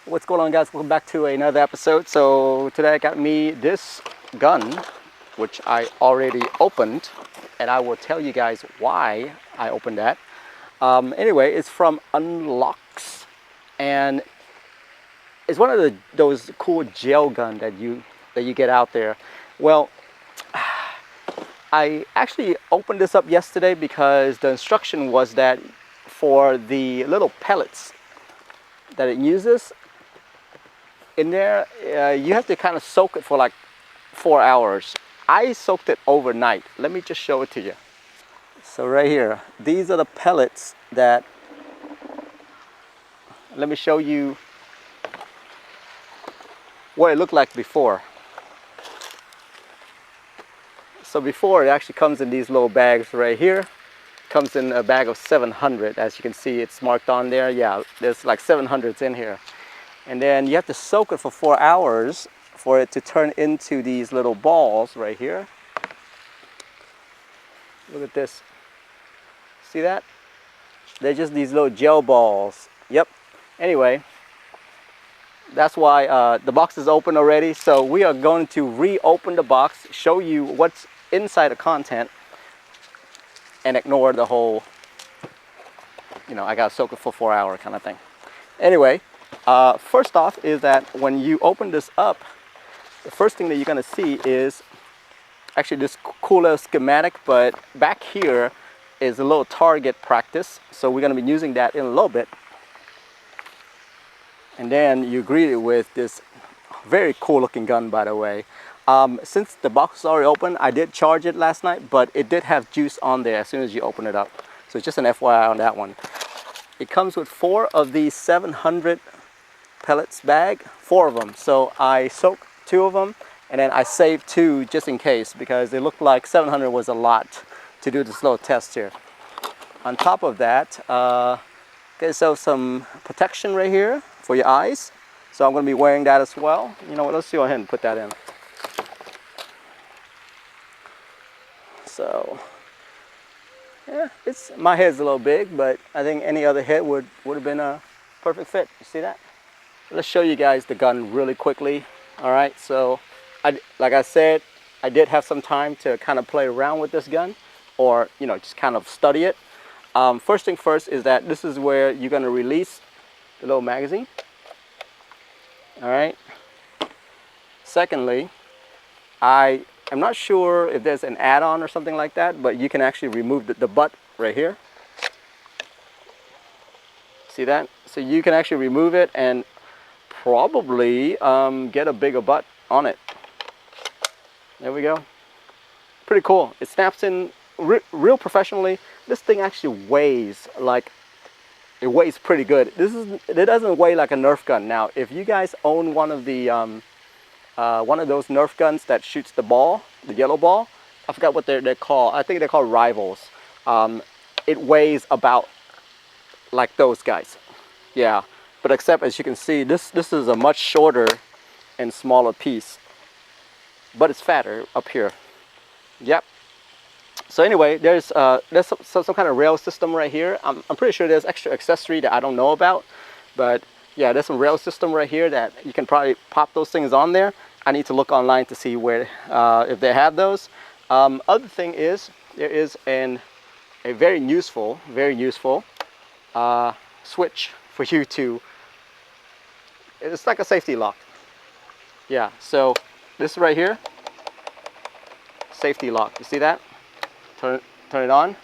What's going on, guys? Welcome back to another episode. So today I got me this gun, which I already opened, and I will tell you guys why I opened that. Anyway, it's from UnlocX, and it's one of those cool gel gun that you get out there. Well, I actually opened this up yesterday because the instruction was that for the little pellets that it uses in there, you have to kind of soak it for like 4 hours. I soaked it overnight. Let me just show it to you. So right here, these are the pellets that, let me show you what it looked like before. So before, it actually comes in these little bags right here. Comes in a bag of 700. As you can see, it's marked on there. Yeah, there's like 700s in here. And then you have to soak it for 4 hours for it to turn into these little balls right here. Look at this. See that? They're just these little gel balls. Yep. Anyway, that's why the box is open already. So we are going to reopen the box, show you what's inside the content, and ignore the whole, I gotta soak it for 4 hours kind of thing. Anyway, first off is that when you open this up, the first thing that you're gonna see is actually this cool little schematic, but back here is a little target practice. So we're gonna be using that in a little bit. And then you greet it with this very cool looking gun, by the way. Since the box is already open, I did charge it last night, but it did have juice on there as soon as you open it up. So it's just an FYI on that one. It comes with 4 of these 700 pellets bag, 4 of them. So I soaked 2 of them, and then I saved 2 just in case, because it looked like 700 was a lot to do this little test here. On top of that, there's some protection right here for your eyes. So I'm going to be wearing that as well. You know what, let's go ahead and put that in. So, yeah, my head's a little big, but I think any other head would have been a perfect fit. You see that? Let's show you guys the gun really quickly. All right, so like I said, I did have some time to kind of play around with this gun, or just kind of study it. First thing first is that this is where you're going to release the little magazine. All right. Secondly, I'm not sure if there's an add-on or something like that, but you can actually remove the butt right here. See that? So you can actually remove it and probably get a bigger butt on it. There we go. Pretty cool. It snaps in real professionally. This thing actually weighs like, it weighs pretty good. It doesn't weigh like a Nerf gun. Now, if you guys own one of the one of those Nerf guns that shoots the ball, the yellow ball, I forgot what they're called. I think they're called Rivals. It weighs about like those guys. Yeah, but except as you can see, this is a much shorter and smaller piece, but it's fatter up here. Yep. So anyway, there's some kind of rail system right here. I'm pretty sure there's extra accessory that I don't know about, but yeah, there's some rail system right here that you can probably pop those things on there. I need to look online to see where if they have those. Other thing is there is a very useful switch for you to. It's like a safety lock. Yeah. So this right here, safety lock. You see that? Turn it on.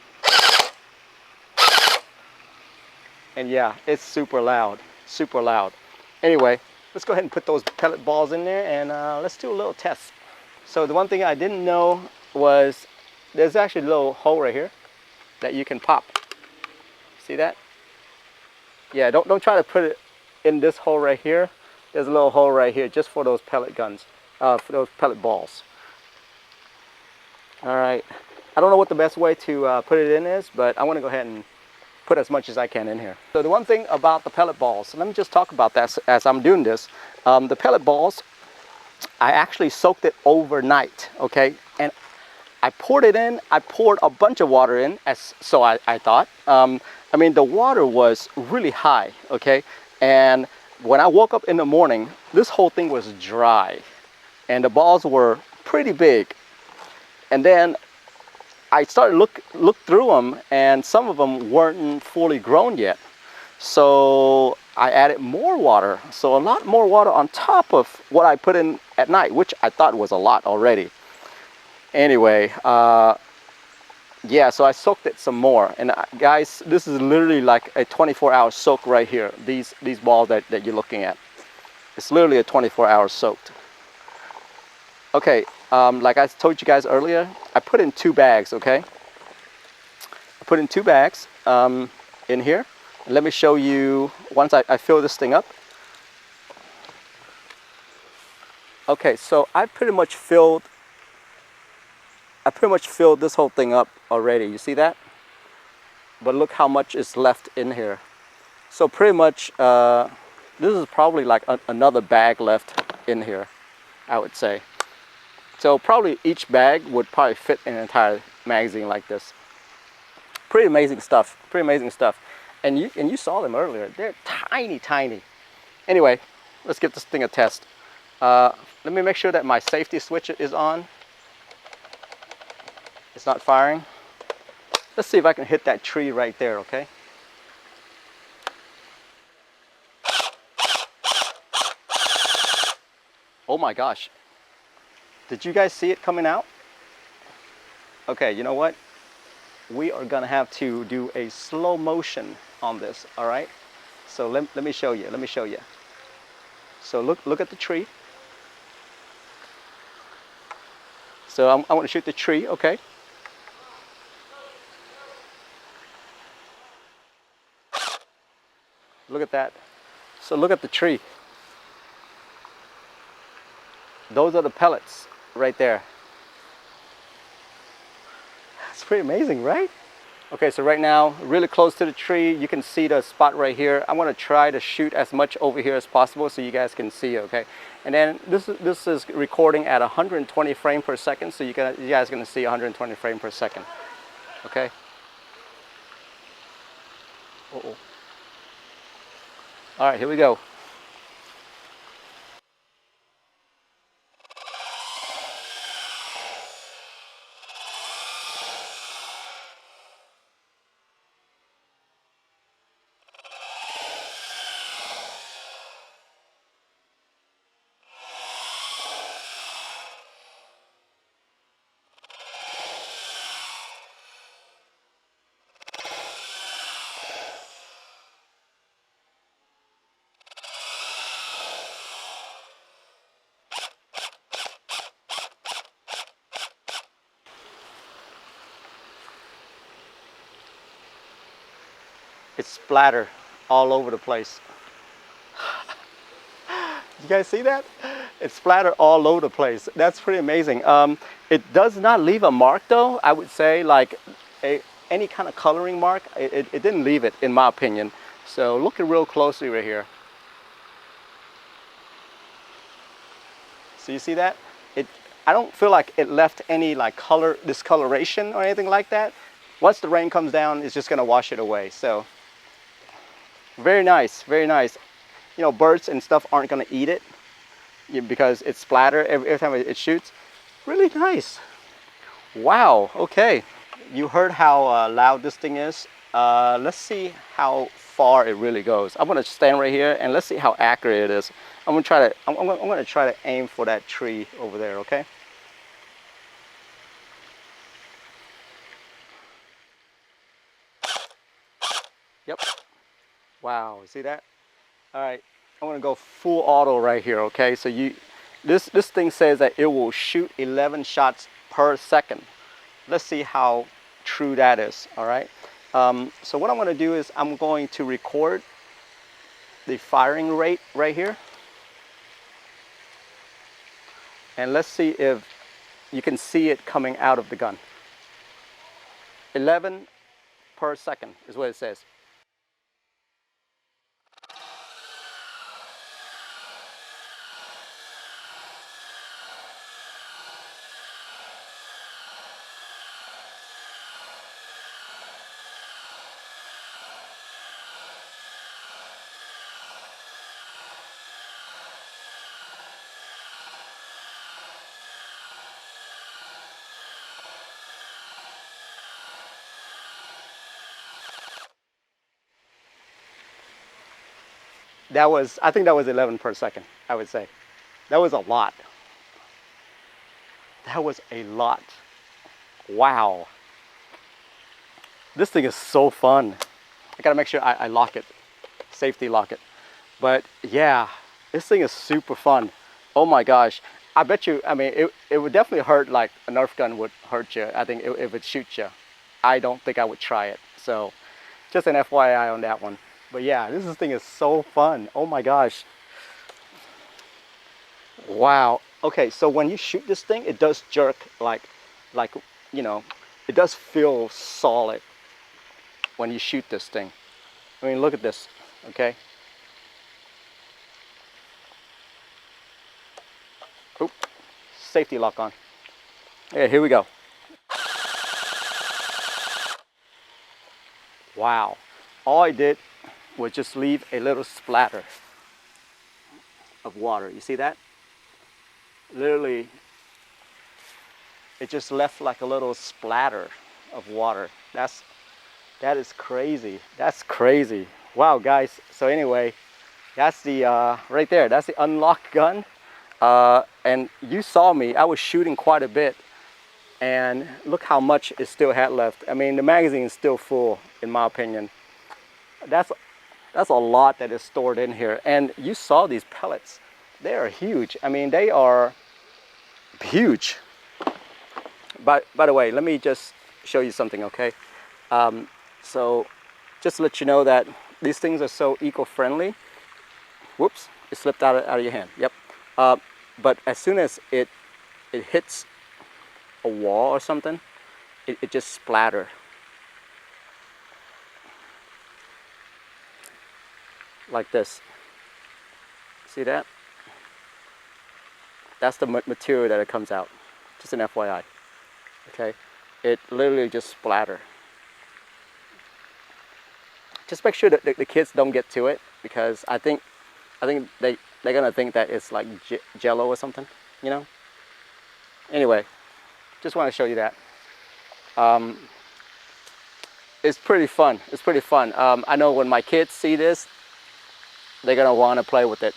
And yeah, it's super loud. Super loud. Anyway, let's go ahead and put those pellet balls in there, and let's do a little test. So the one thing I didn't know was there's actually a little hole right here that you can pop. See that? Yeah, don't try to put it in this hole right here. There's a little hole right here just for those pellet guns, for those pellet balls. All right. I don't know what the best way to put it in is, but I want to go ahead and put as much as I can in here. So the one thing about the pellet balls, let me just talk about that as I'm doing this. The pellet balls, I actually soaked it overnight, okay? And I poured it in. I poured a bunch of water in, so I thought. I mean, the water was really high, okay? And when I woke up in the morning, this whole thing was dry and the balls were pretty big. And then I started look through them, and some of them weren't fully grown yet. So I added more water. So a lot more water on top of what I put in at night, which I thought was a lot already. Anyway, yeah, so I soaked it some more. And guys, this is literally like a 24-hour soak right here. These balls that you're looking at. It's literally a 24-hour soaked. Okay, like I told you guys earlier, I put in 2 bags, okay? I put in 2 bags in here. And let me show you, once I fill this thing up. Okay, so I pretty much filled this whole thing up already. You see that? But look how much is left in here. So pretty much, this is probably like another bag left in here, I would say. So probably each bag would probably fit an entire magazine like this. Pretty amazing stuff. Pretty amazing stuff. And you saw them earlier. They're tiny, tiny. Anyway, let's give this thing a test. Let me make sure that my safety switch is on. It's not firing. Let's see if I can hit that tree right there, okay? Oh my gosh. Did you guys see it coming out? Okay, you know what? We are gonna have to do a slow motion on this, all right? So let me show you, let me show you. So look at the tree. So I want to shoot the tree, okay? Look at that. So look at the tree. Those are the pellets right there. It's pretty amazing, right? Okay, so right now, really close to the tree, you can see the spot right here. I'm gonna try to shoot as much over here as possible so you guys can see, okay? And then this is recording at 120 frames per second, so you guys are gonna see 120 frames per second, okay? Uh-oh. All right, here we go. It's splatter all over the place. You guys see that? It's splatter all over the place. That's pretty amazing. It does not leave a mark though. I would say like any kind of coloring mark. It didn't leave it in my opinion. So look at real closely right here. So you see that? I don't feel like it left any like color discoloration or anything like that. Once the rain comes down, it's just gonna wash it away. So very nice, very nice. You know, birds and stuff aren't gonna eat it because it's splatter every time it shoots. Really nice. Wow, okay. You heard how loud this thing is. Let's see how far it really goes. I'm gonna stand right here and let's see how accurate it is. I'm gonna try to aim for that tree over there, okay? Yep. Wow, see that? All right, I'm gonna go full auto right here, okay? So this thing says that it will shoot 11 shots per second. Let's see how true that is, all right? So what I'm gonna do is I'm going to record the firing rate right here. And let's see if you can see it coming out of the gun. 11 per second is what it says. I think that was 11 per second, I would say. That was a lot. That was a lot. Wow. This thing is so fun. I gotta make sure I lock it, safety lock it. But yeah, this thing is super fun. Oh my gosh. I bet you, I mean, it would definitely hurt like a Nerf gun would hurt you. I think if it shoots you. I don't think I would try it. So just an FYI on that one. But yeah, this thing is so fun. Oh my gosh. Wow. Okay, so when you shoot this thing, it does jerk like, you know, it does feel solid when you shoot this thing. I mean, look at this, okay? Oop, safety lock on. Yeah, here we go. Wow. All I did was just leave a little splatter of water. You see that? Literally, it just left like a little splatter of water. That is crazy. That's crazy. Wow, guys. So anyway, that's the right there. That's the unlocked gun. And you saw me. I was shooting quite a bit, and look how much it still had left. I mean, the magazine is still full, in my opinion. That's a lot that is stored in here. And you saw these pellets. They are huge. I mean, they are huge. By the way, let me just show you something, okay? So just to let you know that these things are so eco-friendly. Whoops, it slipped out of your hand. Yep. But as soon as it hits a wall or something, it just splatter. Like this. See that? That's the material that it comes out. Just an FYI. Okay? It literally just splatter. Just make sure that the kids don't get to it, because I think they're gonna think that it's like jello or something, you know? Anyway, just want to show you that. It's pretty fun. It's pretty fun. I know when my kids see this, they're gonna want to play with it.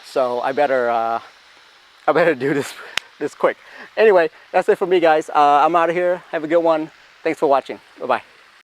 So I better do this quick. Anyway, that's it for me, guys. I'm out of here. Have a good one. Thanks for watching. Bye-bye.